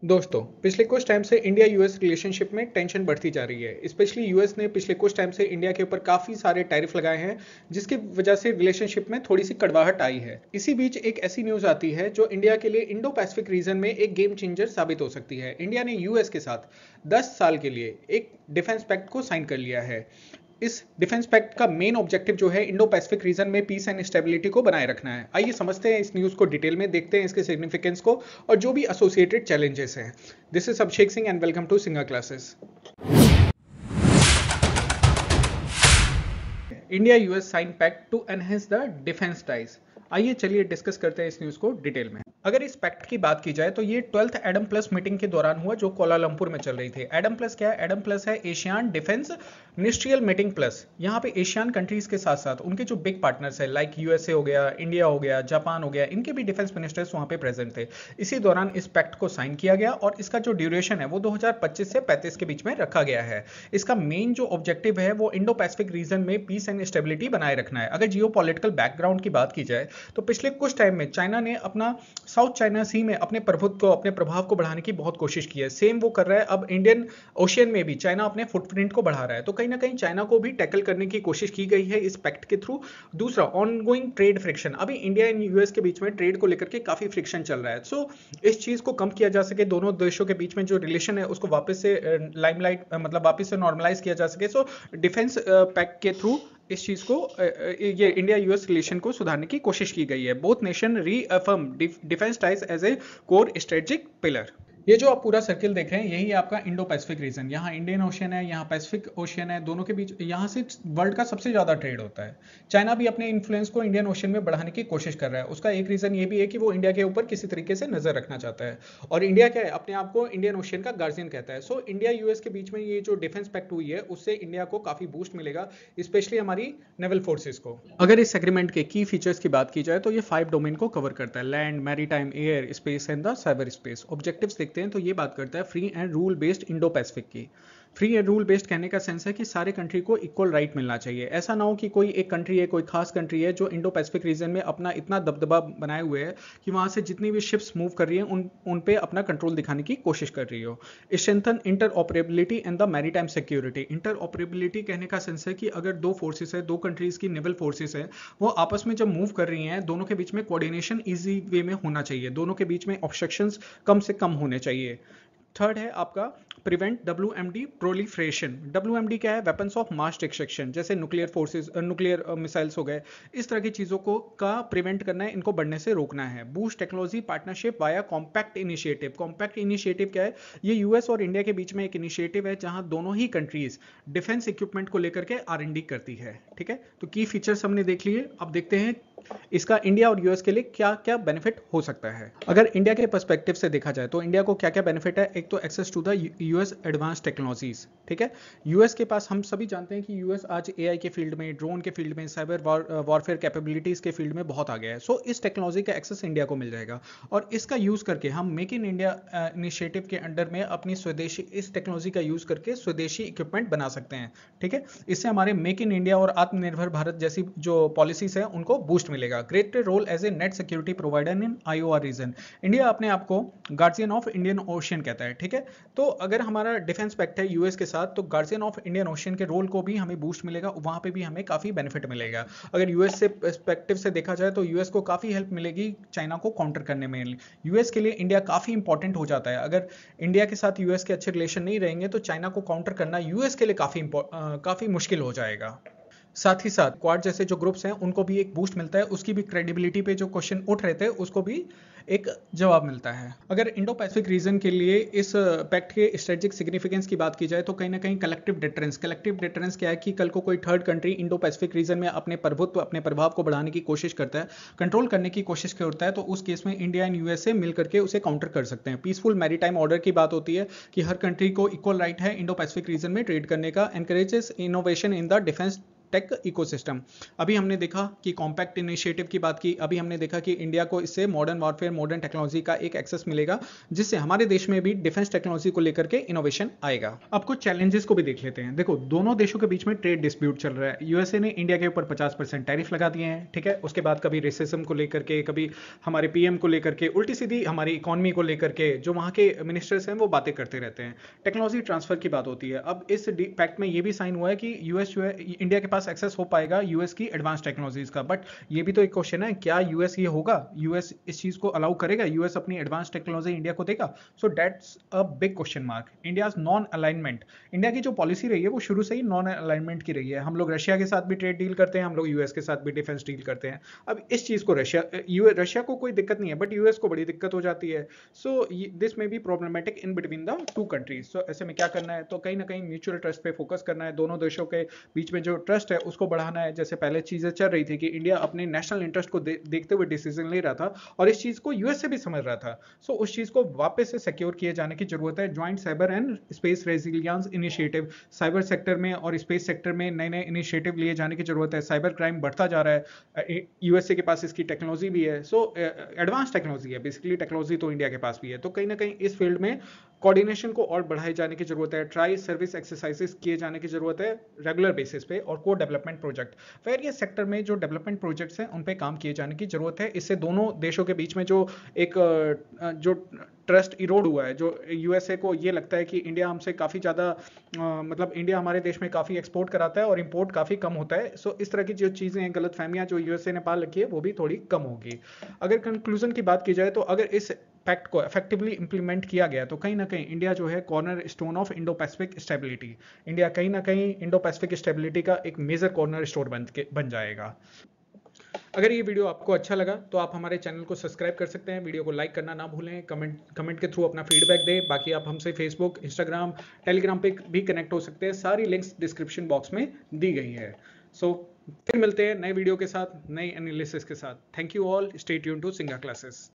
दोस्तों, पिछले कुछ टाइम से इंडिया यूएस रिलेशनशिप में टेंशन बढ़ती जा रही है। स्पेशली यूएस ने पिछले कुछ टाइम से इंडिया के ऊपर काफ़ी सारे टैरिफ लगाए हैं, जिसकी वजह से रिलेशनशिप में थोड़ी सी कड़वाहट आई है। इसी बीच एक ऐसी न्यूज़ आती है जो इंडिया के लिए इंडो पैसिफिक रीजन में एक गेम चेंजर साबित हो सकती है। इंडिया ने यूएस के साथ 10 साल के लिए एक डिफेंस पैक्ट को साइन कर लिया है। इस डिफेंस पैक्ट का मेन ऑब्जेक्टिव जो है इंडो पैसिफिक रीजन में पीस एंड स्टेबिलिटी को बनाए रखना है। आइए समझते हैं इस न्यूज़ को डिटेल में, देखते हैं इसके सिग्निफिकेंस को और जो भी एसोसिएटेड चैलेंजेस हैं। This is Abhishek Singh and welcome to सिंगा classes. India US sign pact to enhance the defence ties. आइए चलिए डिस्कस करते हैं इस न्यूज़ को डिटेल में। अगर इस पैक्ट की बात की जाए तो ये 12th एडम प्लस मीटिंग के दौरान हुआ जो कोलालमपुर में चल रही थी। एडम प्लस क्या है? एडम प्लस है ASEAN defence ministerial meeting plus. यहाँ पे एशियान कंट्रीज के साथ साथ उनके जो बिग पार्टनर्स है लाइक यूएसए हो गया, इंडिया हो गया, जापान हो गया, इनके भी डिफेंस मिनिस्टर्स वहाँ पे प्रेजेंट थे। इसी दौरान इस पैक्ट को साइन किया गया और इसका जो ड्यूरेशन है वो 2025 से 35 के बीच में रखा गया है। इसका मेन जो ऑब्जेक्टिव है वो इंडो पैसिफिक रीजन में पीस एंड स्टेबिलिटी बनाए रखना है। अगर जियो पॉलिटिकल बैकग्राउंड की बात की जाए तो पिछले कुछ टाइम में चाइना ने अपना साउथ चाइना सी में अपने प्रभुत्व को, अपने प्रभाव को बढ़ाने की बहुत कोशिश की है। सेम वो कर रहा है अब इंडियन ओशियन में भी। चाइना अपने फुटप्रिंट को बढ़ा रहा है, तो कहीं ना कहीं चाइना को भी टैकल करने की कोशिश की गई है इस पैक्ट के थ्रू। दूसरा, ऑनगोइंग ट्रेड फ्रिक्शन। अभी इंडिया एंड यूएस के बीच में ट्रेड को लेकर के काफी फ्रिक्शन चल रहा है। सो इस चीज को कम किया जा सके, दोनों देशों के बीच में जो रिलेशन है उसको वापस से लाइमलाइट मतलब वापस से नॉर्मलाइज किया जा सके। सो डिफेंस पैक्ट के थ्रू इस चीज को ये इंडिया यूएस रिलेशन को सुधारने की कोशिश की गई है। Both nation reaffirm defence ties as a core strategic pillar. ये जो आप पूरा सर्किल देख रहे हैं यही आपका इंडो पैसिफिक रीजन। यहाँ इंडियन ओशियन है, यहाँ पैसिफिक ओशियन है, दोनों के बीच यहाँ से वर्ल्ड का सबसे ज्यादा ट्रेड होता है। चाइना भी अपने इन्फ्लुएंस को इंडियन ओशियन में बढ़ाने की कोशिश कर रहा है। उसका एक रीजन ये भी है कि वो इंडिया के ऊपर किसी तरीके से नजर रखना चाहता है। और इंडिया क्या है, अपने आप को इंडियन ओशियन का गार्जियन कहता है। सो इंडिया यूएस के बीच में ये जो डिफेंस पैक्ट हुई है उससे इंडिया को काफी बूस्ट मिलेगा, स्पेशली हमारी नेवल फोर्सेस को। अगर इस एग्रीमेंट के की फीचर्स की बात की जाए तो ये 5 डोमेन को कवर करता है: land, maritime, air, space and the cyber space. Objectives देखते हैं तो ये बात करता है free and rule based Indo Pacific की। फ्री एंड रूल बेस्ड कहने का सेंस है कि सारे कंट्री को इक्वल राइट मिलना चाहिए। ऐसा ना हो कि कोई एक कंट्री है, कोई खास कंट्री है जो इंडो पैसिफिक रीजन में अपना इतना दबदबा बनाए हुए है कि वहां से जितनी भी शिप्स मूव कर रही है उन पे अपना कंट्रोल दिखाने की कोशिश कर रही हो। Strengthen inter operability and the maritime security. Inter operability कहने का सेंस है कि अगर दो फोर्सेस है, दो कंट्रीज की नेवल फोर्सेस है, वो आपस में जब मूव कर रही हैं, दोनों के बीच में कोऑर्डिनेशन इजी वे में होना चाहिए, दोनों के बीच में ऑब्स्ट्रक्शंस कम से कम होने चाहिए। थर्ड है आपका प्रिवेंट WMD प्रोलिफरेशन। WMD क्या है? वेपन्स ऑफ मास डिस्ट्रक्शन, जैसे न्यूक्लियर फोर्सेस, न्यूक्लियर मिसाइल्स हो गए, इस तरह की चीजों को का प्रिवेंट करना है, इनको बढ़ने से रोकना है। Boost technology partnership via compact initiative. Compact initiative क्या है? ये यूएस और इंडिया के बीच में एक इनिशिएटिव है जहां दोनों ही कंट्रीज डिफेंस इक्विपमेंट को लेकर के R&D करती है। ठीक है, तो की फीचर्स हमने देख लिए। अब देखते हैं इसका इंडिया और यूएस के लिए क्या क्या बेनिफिट हो सकता है। अगर इंडिया के पर्सपेक्टिव से देखा जाए तो इंडिया को क्या क्या बेनिफिट है। एक तो access to the US advance technologies. ठीक है, यूएस के पास, हम सभी जानते हैं कि यूएस आज एआई के फील्ड में, ड्रोन के फील्ड में, साइबर वॉरफेयर कैपेबिलिटीज के फील्ड में बहुत आ गया है। सो इस टेक्नोलॉजी का एक्सेस इंडिया को मिल जाएगा और इसका यूज करके हम मेक इन इंडिया इनिशिएटिव के अंडर में अपनी स्वदेशी, इस टेक्नोलॉजी का यूज करके स्वदेशी इक्विपमेंट बना सकते हैं। ठीक है, इससे हमारे मेक इन इंडिया और आत्मनिर्भर भारत जैसी जो पॉलिसीज है उनको बूस्ट मिलेगा। Greater role as a net security provider in IOR region. India अपने आप को गार्जियन ऑफ इंडियन ओशियन कहता है। ठीक है, तो अगर हमारा डिफेंस पैक्ट है यूएस के साथ तो गार्जियन ऑफ इंडियन ओशियन के रोल को भी हमें बूस्ट मिलेगा, वहां पे भी हमें काफी बेनिफिट मिलेगा। अगर यूएस से पर्सपेक्टिव से देखा जाए तो यूएस को काफी हेल्प मिलेगी चाइना को काउंटर करने में। यूएस के लिए इंडिया काफी इंपॉर्टेंट हो जाता है। अगर इंडिया के साथ यूएस के अच्छे रिलेशन नहीं रहेंगे तो चाइना को काउंटर करना यूएस के लिए काफी मुश्किल हो जाएगा। साथ ही साथ क्वाड जैसे जो ग्रुप्स हैं उनको भी एक बूस्ट मिलता है, उसकी भी क्रेडिबिलिटी पे जो क्वेश्चन उठ रहे थे उसको भी एक जवाब मिलता है। अगर इंडो पैसिफिक रीजन के लिए इस पैक्ट के स्ट्रेटेजिक सिग्निफिकेंस की बात की जाए तो कहीं ना कहीं कलेक्टिव डिटरेंस क्या है कि कल को कोई third country Indo Pacific region में अपने प्रभुत्व, अपने प्रभाव को बढ़ाने की कोशिश करता है, कंट्रोल करने की कोशिश करता है, तो उस केस में इंडिया एंड यूएसए मिल करके उसे काउंटर कर सकते हैं। पीसफुल मैरीटाइम ऑर्डर की बात होती है कि हर कंट्री को इक्वल राइट है इंडो पैसिफिक रीजन में ट्रेड करने का। Encourages innovation in the defence tech ecosystem. अभी हमने देखा कि कॉम्पैक्ट इनिशिएटिव की बात की, अभी हमने देखा कि इंडिया को इससे मॉडर्न वॉरफेयर, मॉडर्न टेक्नोलॉजी का एक एक्सेस मिलेगा, जिससे हमारे देश में भी डिफेंस टेक्नोलॉजी को लेकर के इनोवेशन आएगा। अब कुछ चैलेंजेस को भी देख लेते हैं। देखो, दोनों देशों के बीच में ट्रेड डिस्प्यूट चल रहा है। यूएसए ने इंडिया के ऊपर 50% टैरिफ लगा दिए हैं, ठीक है। उसके बाद कभी रेसिज्म को लेकर के, कभी हमारे पीएम को लेकर के, उल्टी सीधी हमारी इकोनॉमी को लेकर के जो वहां के मिनिस्टर्स हैं वो बातें करते रहते हैं। टेक्नोलॉजी ट्रांसफर की बात होती है। अब इस पैक्ट में ये भी साइन हुआ है कि इंडिया के पास एक्सेस हो पाएगा यूएस की एडवांस टेक्नोलॉजीज का। बट ये भी तो एक क्वेश्चन है, क्या यूएस ये होगा, यूएस इस चीज को अलाउ करेगा, यूएस अपनी एडवांस टेक्नोलॉजी इंडिया को देगा? So that's a big question mark. India non alignment, India की जो पॉलिसी रही है वो शुरू से ही नॉन अलाइनमेंट की रही है। हम लोग रशिया के साथ भी ट्रेड डील करते हैं, हम लोग यूएस के साथ भी डिफेंस डील करते हैं। अब इस चीज को रशिया को कोई दिक्कत नहीं है, बट यूएस को बड़ी दिक्कत हो जाती है। So this may be problematic in between the two countries. So ऐसे में क्या करना है, तो कहीं ना कहीं म्यूचुअल ट्रस्ट पे फोकस करना है। दोनों देशों के बीच में जो ट्रस्ट है उसको बढ़ाना है। जैसे पहले चीजें चल रही थी कि इंडिया अपने नेशनल इंटरेस्ट को देखते हुए डिसीजन ले रहा था, और इस चीज को यूएस से भी समझ रहा था। सो उस चीज को वापस से सिक्योर किए जाने की जरूरत है। Joint cyber and space resilience initiative, cyber sector में और स्पेस सेक्टर में नए नए इनिशिएटिव लिए जाने की जरूरत है। साइबर क्राइम बढ़ता जा रहा है, यूएसए के पास इसकी टेक्नोलॉजी भी है। सो एडवांस टेक्नोलॉजी है, बेसिकली टेक्नोलॉजी तो इंडिया के पास भी है। तो कहीं ना कहीं इस फील्ड में कोऑर्डिनेशन को और बढ़ाए जाने की जरूरत है। ट्राई सर्विस एक्सरसाइजेस किए जाने की जरूरत है रेगुलर बेसिस पे, और को डेवलपमेंट प्रोजेक्ट, वेरियस सेक्टर में जो डेवलपमेंट प्रोजेक्ट्स हैं उन पे काम किए जाने की जरूरत है। इससे दोनों देशों के बीच में जो एक जो ट्रस्ट इरोड हुआ है, जो यूएसए को ये लगता है कि इंडिया हमसे काफ़ी ज़्यादा मतलब इंडिया हमारे देश में काफ़ी एक्सपोर्ट कराता है और इंपोर्ट काफ़ी कम होता है। सो इस तरह की जो चीज़ें हैं, गलत फहमियाँ जो यूएसए ने पाल रखी है, वो भी थोड़ी कम होगी। अगर कंक्लूजन की बात की जाए तो अगर इस पैक्ट को इफेक्टिवली इंप्लीमेंट किया गया तो कहीं ना कहीं इंडिया जो है corner stone of Indo Pacific stability, India कहीं ना कहीं इंडो पैसिफिक स्टेबिलिटी का एक मेजर कॉर्नर स्टोन बन जाएगा। अगर ये वीडियो आपको अच्छा लगा तो आप हमारे चैनल को सब्सक्राइब कर सकते हैं, वीडियो को लाइक करना ना भूलें, कमेंट के थ्रू अपना फीडबैक दें। बाकी आप हमसे फेसबुक, इंस्टाग्राम, टेलीग्राम पे भी कनेक्ट हो सकते हैं। सारी लिंक्स डिस्क्रिप्शन बॉक्स में दी गई है। सो फिर मिलते हैं नए वीडियो के साथ, नई एनालिसिस के साथ। Thank you all, stay tune to सिंगा क्लासेस।